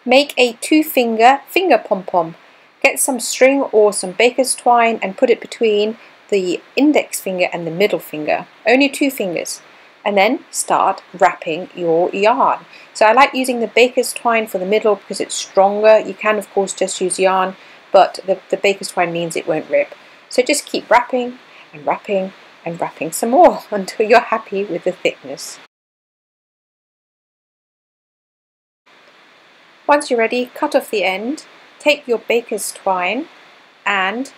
Make a 2-finger finger pom-pom. Get some string or some baker's twine and put it between the index finger and the middle finger. Only 2 fingers. And then start wrapping your yarn. So I like using the baker's twine for the middle because it's stronger. You can of course just use yarn, but the baker's twine means it won't rip. So just keep wrapping and wrapping and wrapping some more until you're happy with the thickness. Once you're ready, cut off the end, take your baker's twine and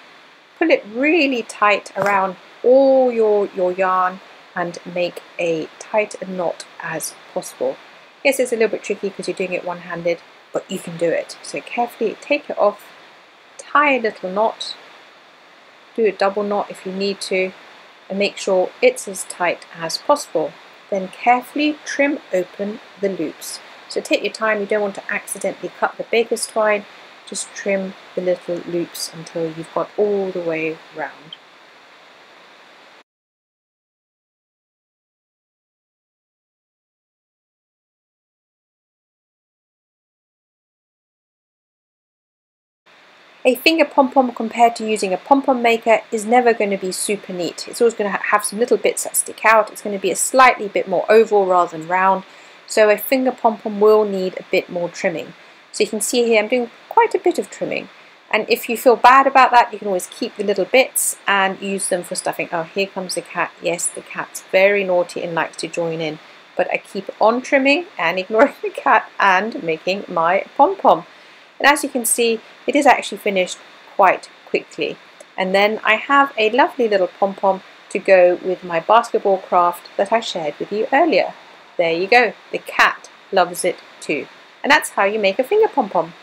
pull it really tight around all your yarn and make a tight knot as possible. Yes, it's a little bit tricky because you're doing it one-handed, but you can do it. So carefully take it off, tie a little knot, do a double knot if you need to, and make sure it's as tight as possible. Then carefully trim open the loops. So take your time, you don't want to accidentally cut the baker's twine, just trim the little loops until you've got all the way round. A finger pom-pom compared to using a pom-pom maker is never going to be super neat. It's always going to have some little bits that stick out. It's going to be a slightly bit more oval rather than round. So a finger pom-pom will need a bit more trimming. So you can see here I'm doing quite a bit of trimming. And if you feel bad about that, you can always keep the little bits and use them for stuffing. Oh, here comes the cat. Yes, the cat's very naughty and likes to join in. But I keep on trimming and ignoring the cat and making my pom-pom. And as you can see, it is actually finished quite quickly. And then I have a lovely little pom-pom to go with my basketball craft that I shared with you earlier. There you go. The cat loves it too. And that's how you make a finger pom-pom.